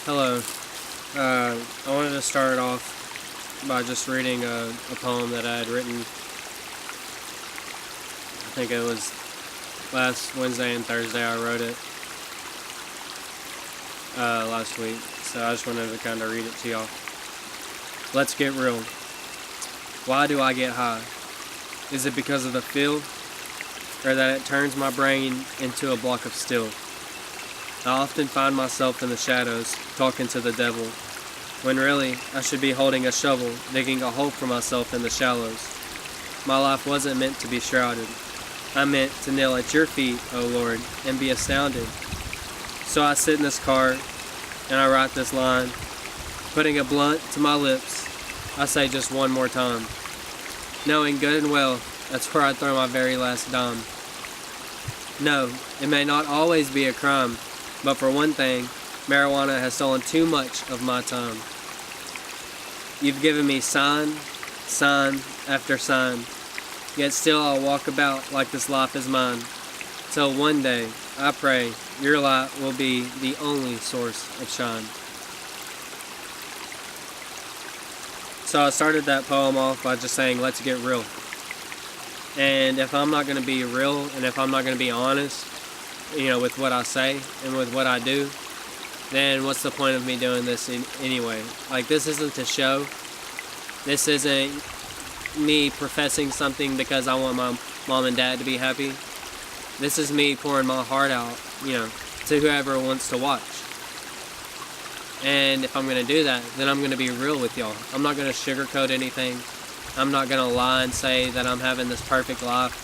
Hello. I wanted to start off by just reading a poem that I had written. I think it was last Wednesday and Thursday I wrote it last week. So I just wanted to kind of read it to y'all. Let's get real. Why do I get high? Is it because of the feel? Or that it turns my brain into a block of steel? I often find myself in the shadows, talking to the devil, when really I should be holding a shovel, digging a hole for myself in the shallows. My life wasn't meant to be shrouded. I meant to kneel at your feet, O Lord, and be astounded. So I sit in this car, and I write this line, putting a blunt to my lips. I say just one more time, knowing good and well that's where I throw my very last dime. No, it may not always be a crime, but for one thing, marijuana has stolen too much of my time. You've given me sign after sign, yet still I'll walk about like this life is mine, till one day, I pray, your light will be the only source of shine. So I started that poem off by just saying, let's get real. And if I'm not going to be real, and if I'm not going to be honest, with what I say and with what I do, then what's the point of me doing this anyway? Like, this isn't a show. This isn't me professing something because I want my mom and dad to be happy. This is me pouring my heart out, to whoever wants to watch. And if I'm going to do that, then I'm going to be real with y'all. I'm not going to sugarcoat anything. I'm not going to lie and say that I'm having this perfect life,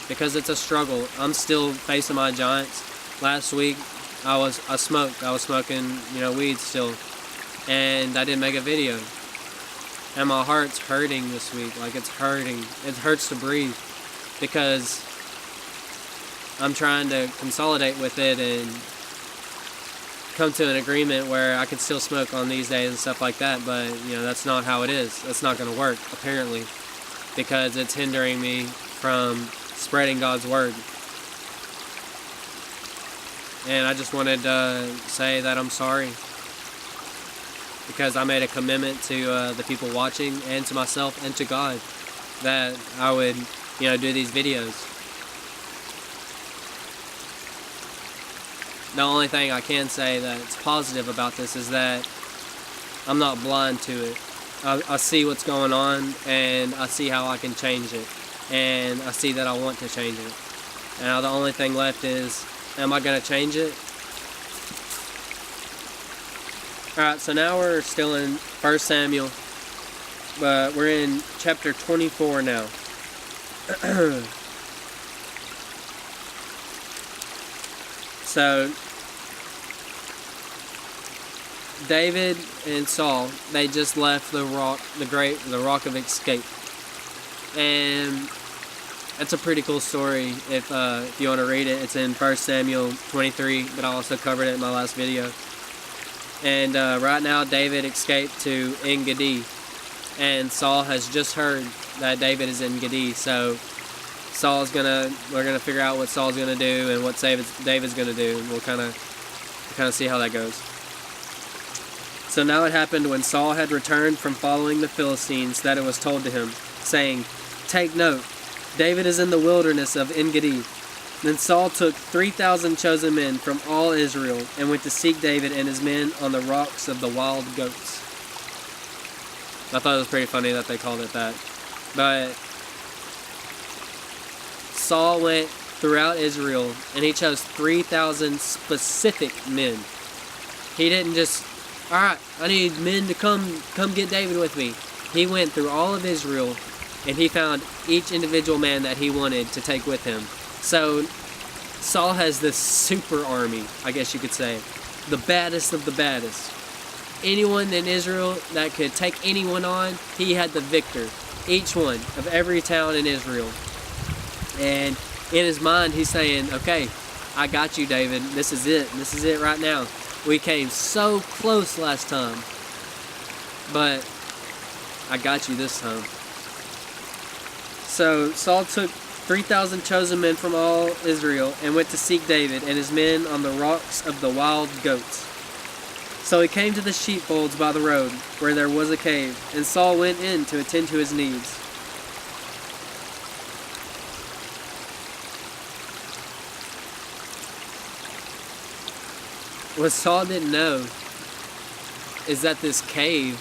because it's a struggle. I'm still facing my giants. Last week, I smoked. I was smoking, weed still, and I didn't make a video. And my heart's hurting this week. Like, it's hurting. It hurts to breathe, because I'm trying to consolidate with it and come to an agreement where I can still smoke on these days and stuff like that, but that's not how it is. That's not going to work, apparently, because it's hindering me from spreading God's word. And I just wanted to say that I'm sorry, because I made a commitment to the people watching and to myself and to God that I would do these videos. The only thing I can say that's positive about this is that I'm not blind to it. I see what's going on, and I see how I can change it, and I see that I want to change it. And now the only thing left is, am I going to change it? Alright, so now we're still in 1 Samuel, but we're in chapter 24 now. So, David and Saul, they just left the rock of escape, and it's a pretty cool story. If you want to read it, it's in 1 Samuel 23, but I also covered it in my last video. And right now, David escaped to En-Gedi, and Saul has just heard that David is in Gedi. So we're gonna figure out what Saul's gonna do and what David's gonna do, and we'll kind of see how that goes. So now it happened when Saul had returned from following the Philistines that it was told to him, saying, "Take note, David is in the wilderness of En-Gedi." Then Saul took 3,000 chosen men from all Israel and went to seek David and his men on the rocks of the wild goats. I thought it was pretty funny that they called it that. But Saul went throughout Israel, and he chose 3,000 specific men. He didn't just, alright, I need men to come get David with me. He went through all of Israel, and he found each individual man that he wanted to take with him. So Saul has this super army, I guess you could say. The baddest of the baddest. Anyone in Israel that could take anyone on, he had the victor. Each one of every town in Israel. And in his mind, he's saying, okay, I got you, David. This is it. This is it right now. We came so close last time, but I got you this time. So Saul took 3,000 chosen men from all Israel and went to seek David and his men on the rocks of the wild goats. So he came to the sheepfolds by the road, where there was a cave, and Saul went in to attend to his needs. What Saul didn't know is that this cave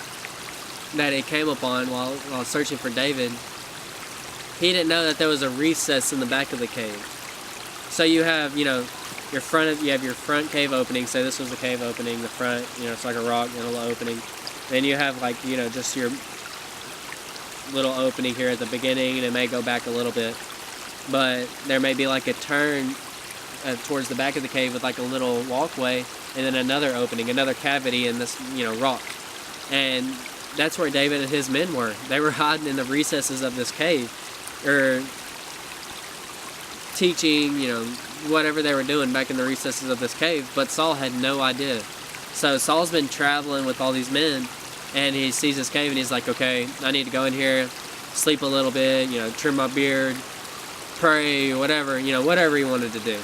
that he came upon while searching for David, he didn't know that there was a recess in the back of the cave. So you have, you have your front cave opening. Say this was the cave opening, the front, it's like a rock and a little opening. Then you have just your little opening here at the beginning, and it may go back a little bit. But there may be like a turn towards the back of the cave with like a little walkway, and then another opening, another cavity in this, rock. And that's where David and his men were. They were hiding in the recesses of this cave, or teaching, whatever they were doing back in the recesses of this cave. But Saul had no idea. So Saul's been traveling with all these men, and he sees this cave, and he's like, okay, I need to go in here, sleep a little bit, trim my beard, pray, whatever, whatever he wanted to do.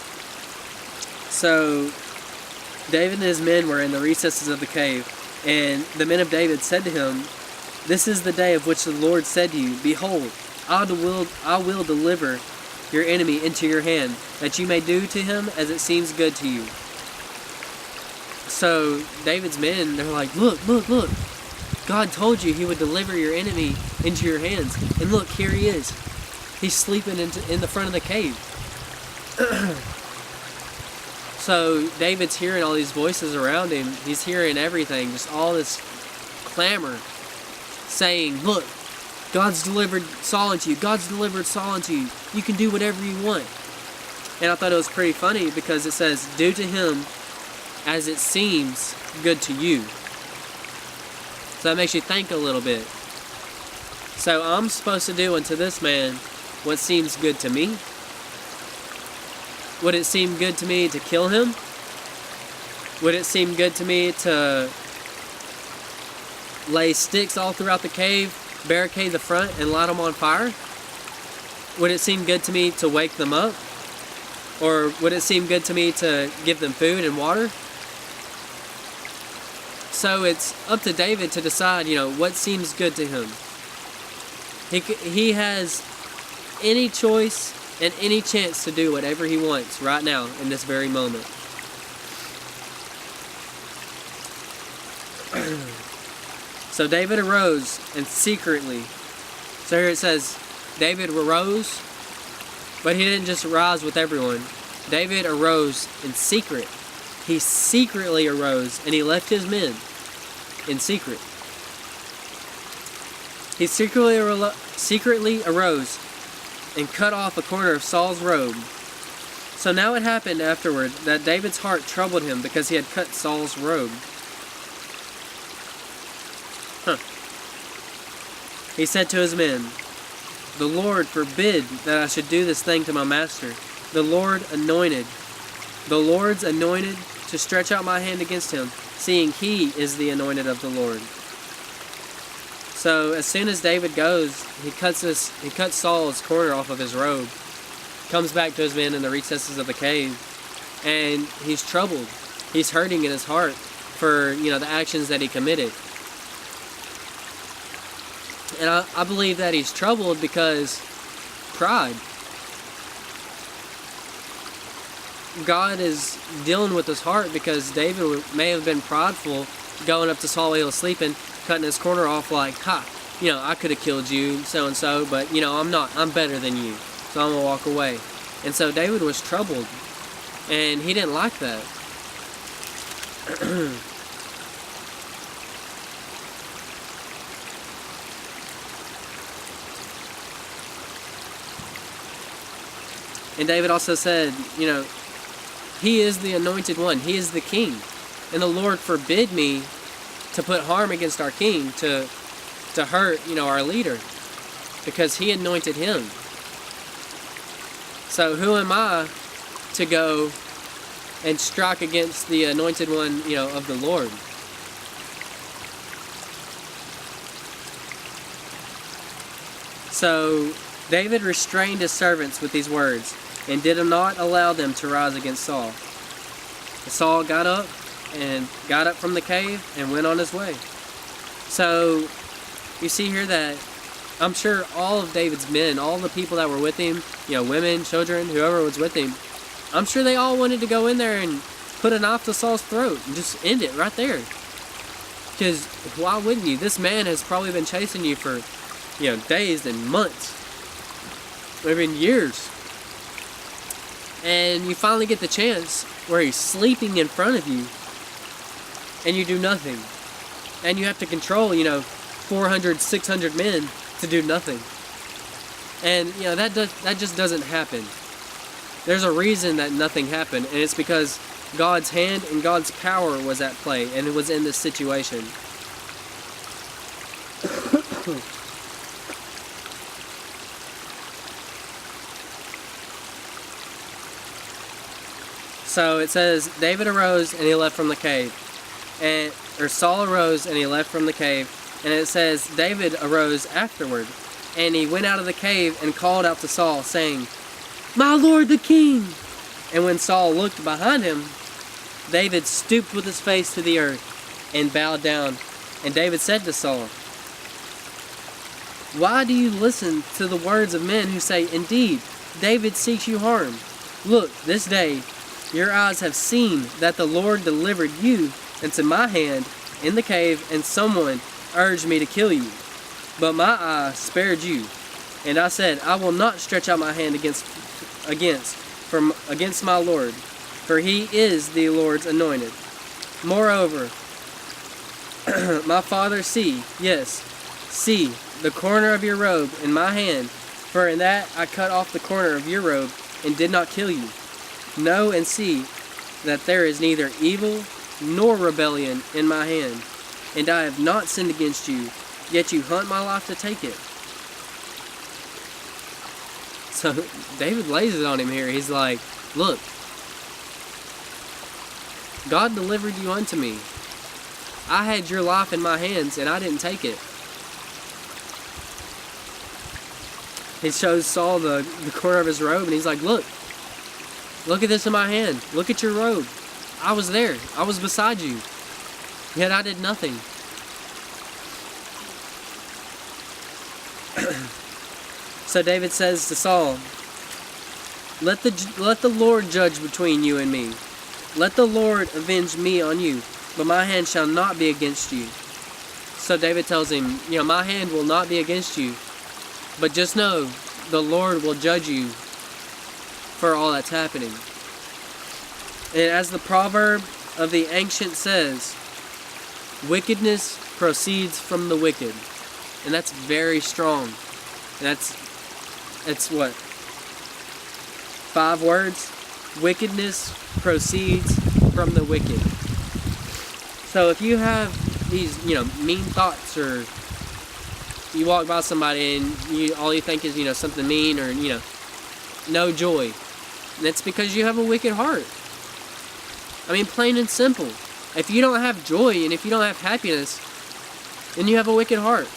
So David and his men were in the recesses of the cave, and the men of David said to him, "This is the day of which the Lord said to you, Behold, I will deliver your enemy into your hand, that you may do to him as it seems good to you." So David's men, they're like, look, God told you he would deliver your enemy into your hands, and look, here he is. He's sleeping in the front of the cave. So David's hearing all these voices around him. He's hearing everything, just all this clamor saying, look, God's delivered Saul into you. God's delivered Saul into you. You can do whatever you want. And I thought it was pretty funny because it says, do to him as it seems good to you. So that makes you think a little bit. So I'm supposed to do unto this man what seems good to me? Would it seem good to me to kill him? Would it seem good to me to lay sticks all throughout the cave, barricade the front, and light them on fire? Would it seem good to me to wake them up? Or would it seem good to me to give them food and water? So it's up to David to decide, what seems good to him. He has any choice and any chance to do whatever he wants right now in this very moment. So David arose and secretly. So here it says, David arose, but he didn't just rise with everyone. David arose in secret. He secretly arose and he left his men in secret. He secretly arose and cut off a corner of Saul's robe. So now it happened afterward that David's heart troubled him because he had cut Saul's robe. He said to his men, "The Lord forbid that I should do this thing to my master. The Lord's anointed to stretch out my hand against him, seeing he is the anointed of the Lord." So as soon as David goes, he cuts Saul's corner off of his robe, comes back to his men in the recesses of the cave, and he's troubled. He's hurting in his heart for the actions that he committed. And I believe that he's troubled because pride. God is dealing with his heart because David may have been prideful, going up to Saul while he was sleeping, cutting his corner off like, I could have killed you, so-and-so, but, I'm not. I'm better than you, so I'm going to walk away. And so David was troubled, and he didn't like that. And David also said, he is the anointed one. He is the king. And the Lord forbid me to put harm against our king, to hurt, our leader, because he anointed him. So who am I to go and strike against the anointed one, of the Lord? So David restrained his servants with these words, and did not allow them to rise against Saul. Saul got up and got up from the cave and went on his way. So you see here that I'm sure all of David's men, all the people that were with him, women, children, whoever was with him, I'm sure they all wanted to go in there and put a knife to Saul's throat and just end it right there. Because why wouldn't you? This man has probably been chasing you for, days and months, maybe years. And you finally get the chance where he's sleeping in front of you and you do nothing. And you have to control, 400, 600 men to do nothing. And, that just doesn't happen. There's a reason that nothing happened, and it's because God's hand and God's power was at play, and it was in this situation. So it says, David arose and he left from the cave. Or Saul arose and he left from the cave. And it says, David arose afterward, and he went out of the cave and called out to Saul, saying, "My lord the king!" And when Saul looked behind him, David stooped with his face to the earth and bowed down. And David said to Saul, "Why do you listen to the words of men who say, 'Indeed, David seeks you harm'? Look, this day your eyes have seen that the Lord delivered you into my hand in the cave, and someone urged me to kill you. But my eye spared you, and I said, I will not stretch out my hand against my Lord, for he is the Lord's anointed. Moreover, my father, see the corner of your robe in my hand, for in that I cut off the corner of your robe and did not kill you. Know and see that there is neither evil nor rebellion in my hand, and I have not sinned against you, yet you hunt my life to take it." So David lays it on him here. He's like, look, God delivered you unto me. I had your life in my hands and I didn't take it. He shows Saul the corner of his robe and he's like, look at this in my hand. Look at your robe. I was there. I was beside you. Yet I did nothing. So David says to Saul, let the Lord judge between you and me. Let the Lord avenge me on you, but my hand shall not be against you. So David tells him, my hand will not be against you, but just know the Lord will judge you for all that's happening. And as the proverb of the ancient says, wickedness proceeds from the wicked. And that's very strong. And it's what? 5 words? Wickedness proceeds from the wicked. So if you have these, mean thoughts, or you walk by somebody and all you think is, something mean, or, no joy, and it's because you have a wicked heart. I mean, plain and simple. If you don't have joy and if you don't have happiness, then you have a wicked heart.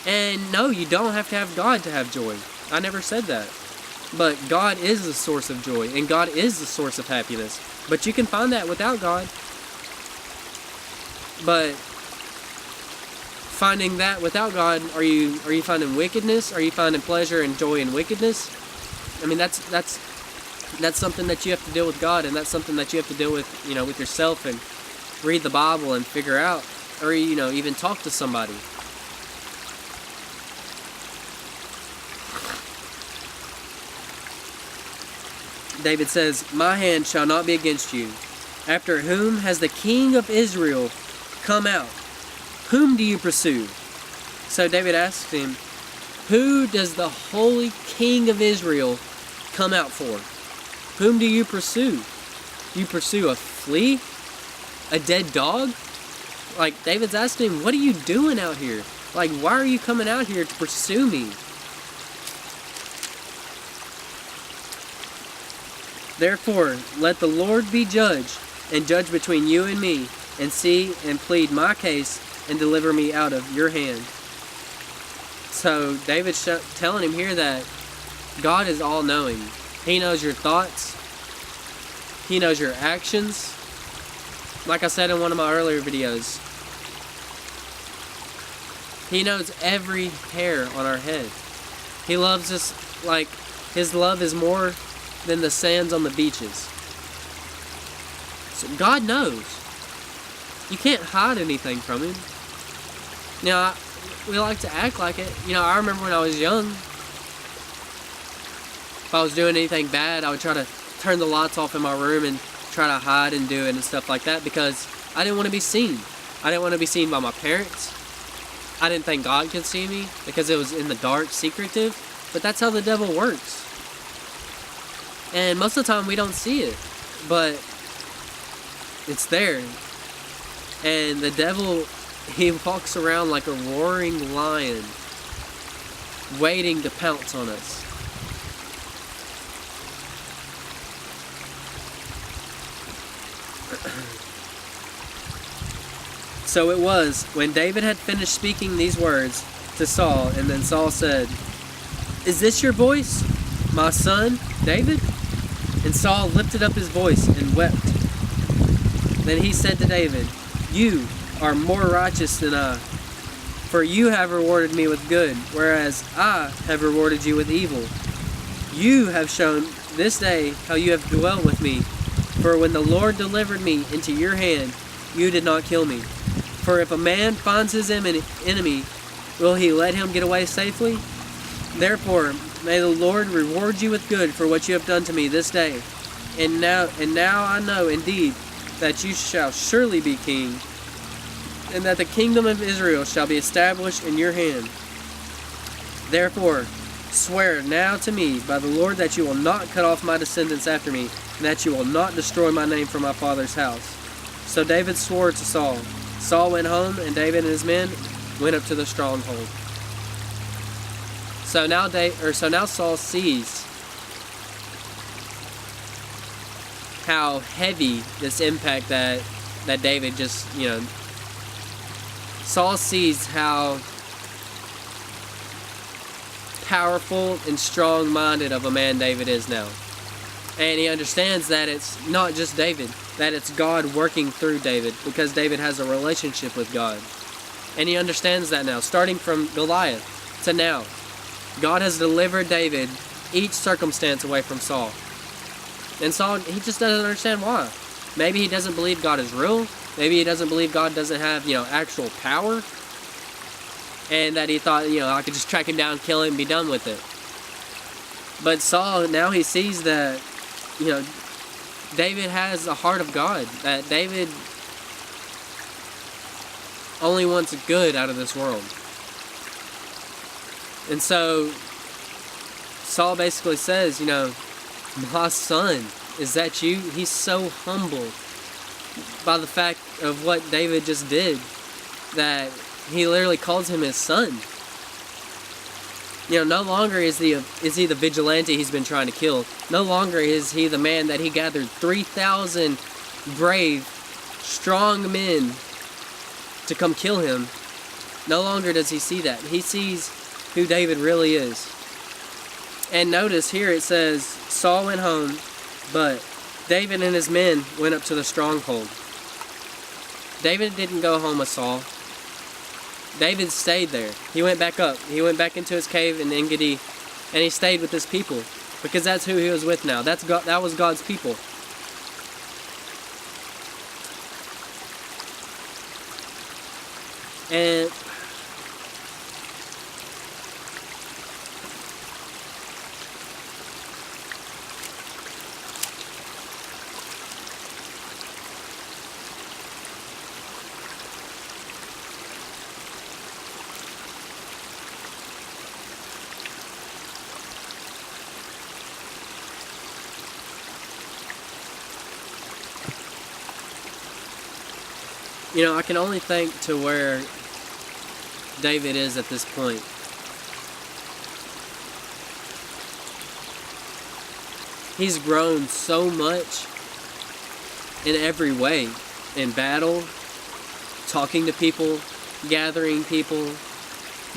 And no, you don't have to have God to have joy. I never said that. But God is the source of joy, and God is the source of happiness. But you can find that without God. But finding that without God, are you finding wickedness? Are you finding pleasure and joy in wickedness? I mean, that's something that you have to deal with God, and that's something that you have to deal with, with yourself, and read the Bible and figure out, or even talk to somebody. David says, my hand shall not be against you. After whom has the king of Israel come out? Whom do you pursue? So David asked him, who does the holy king of Israel come out for? Whom do you pursue? You pursue a flea? A dead dog? Like, David's asking him, what are you doing out here? Like, why are you coming out here to pursue me? Therefore, let the Lord be judge, and judge between you and me, and see and plead my case, and deliver me out of your hand. So David's telling him here that God is all-knowing. He knows your thoughts. He knows your actions. like I said in one of my earlier videos, He knows every hair on our head. He loves us like His love is more than the sands on the beaches. So God knows. You can't hide anything from Him. You know, we like to act like it. You know, I remember when I was young, if I was doing anything bad, I would try to turn the lights off in my room and try to hide and do it and stuff like that, because I didn't want to be seen. I didn't want to be seen by my parents. I didn't think God could see me because it was in the dark, secretive. But that's how the devil works. And most of the time we don't see it, but it's there. And the devil, he walks around like a roaring lion, waiting to pounce on us. So it was, when David had finished speaking these words to Saul, and then Saul said, "Is this your voice, my son, David?" And Saul lifted up his voice and wept. Then he said to David, "You are more righteous than I, for you have rewarded me with good, whereas I have rewarded you with evil. You have shown this day how you have dwelt with me, for when the Lord delivered me into your hand, you did not kill me. For if a man finds his enemy, will he let him get away safely? Therefore, may the Lord reward you with good for what you have done to me this day. And now I know indeed that you shall surely be king, and that the kingdom of Israel shall be established in your hand. Therefore, swear now to me by the Lord that you will not cut off my descendants after me, and that you will not destroy my name from my father's house." So David swore to Saul. Saul went home, and David and his men went up to the stronghold. So now Saul sees how heavy this impact that David just, Saul sees how powerful and strong-minded of a man David is now. And he understands that it's not just David, that it's God working through David, because David has a relationship with God. And he understands that now, starting from Goliath to now. God has delivered David each circumstance away from Saul. And Saul, he just doesn't understand why. Maybe he doesn't believe God is real. Maybe he doesn't believe God doesn't have, actual power. And that he thought, I could just track him down, kill him, and be done with it. But Saul, now he sees that, David has the heart of God. That David only wants good out of this world. And so Saul basically says, "My son, is that you?" He's so humbled by the fact of what David just did that he literally calls him his son. No longer is he the vigilante he's been trying to kill. No longer is he the man that he gathered 3,000 brave, strong men to come kill him. No longer does he see that. He sees who David really is. And notice here it says, Saul went home, but David and his men went up to the stronghold. David didn't go home with Saul. David stayed there. He went back up. He went back into his cave in En-Gedi, and he stayed with his people, because that's who he was with now. That was God's people. And I can only think to where David is at this point. He's grown so much in every way. In battle, talking to people, gathering people,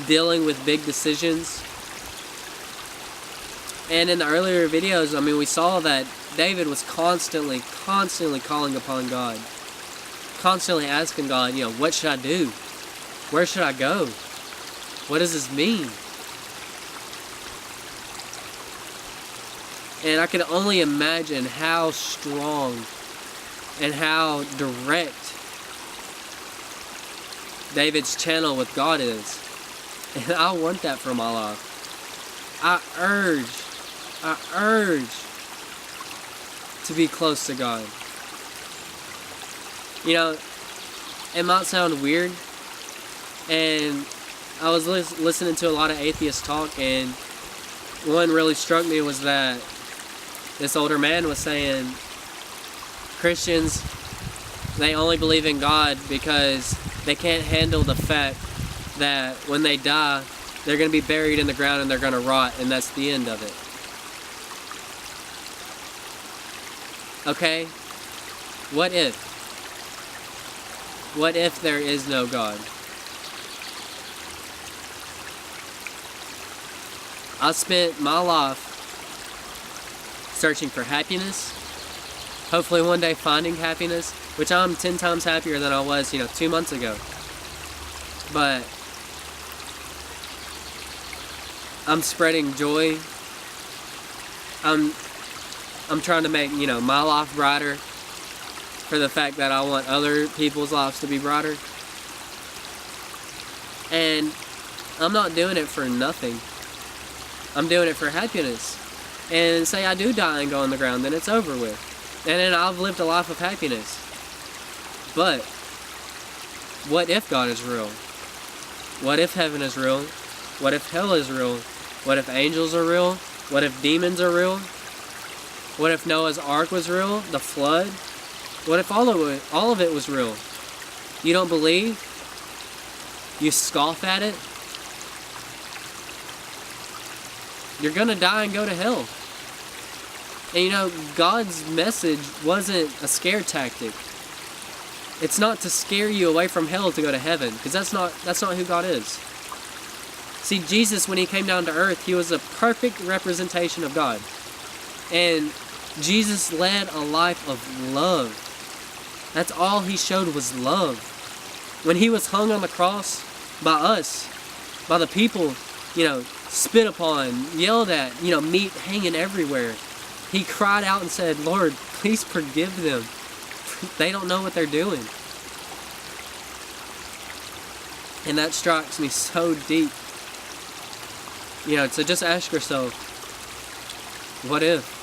dealing with big decisions. And in the earlier videos, we saw that David was constantly calling upon God. constantly asking God, what should I do? Where should I go? What does this mean? And I can only imagine how strong and how direct David's channel with God is. And I want that for my life. I urge to be close to God. It might sound weird, and I was listening to a lot of atheists talk, and one really struck me was that this older man was saying Christians, they only believe in God because they can't handle the fact that when they die, they're going to be buried in the ground and they're going to rot, and that's the end of it. Okay? What if? What if there is no God? I spent my life searching for happiness, hopefully one day finding happiness, which I'm 10 times happier than I was, 2 months ago. But I'm spreading joy. I'm trying to make, my life brighter for the fact that I want other people's lives to be brighter. And I'm not doing it for nothing. I'm doing it for happiness. And say I do die and go on the ground, then it's over with. And then I've lived a life of happiness. But what if God is real? What if heaven is real? What if hell is real? What if angels are real? What if demons are real? What if Noah's Ark was real? The flood? What if all of it was real? You don't believe? You scoff at it? You're gonna die and go to hell. And God's message wasn't a scare tactic. It's not to scare you away from hell to go to heaven, because that's not who God is. See, Jesus, when he came down to earth, he was a perfect representation of God. And Jesus led a life of love. That's all he showed was love. When he was hung on the cross by us, by the people, spit upon, yelled at, meat hanging everywhere, he cried out and said, Lord, please forgive them. They don't know what they're doing. And that strikes me so deep. So just ask yourself, what if?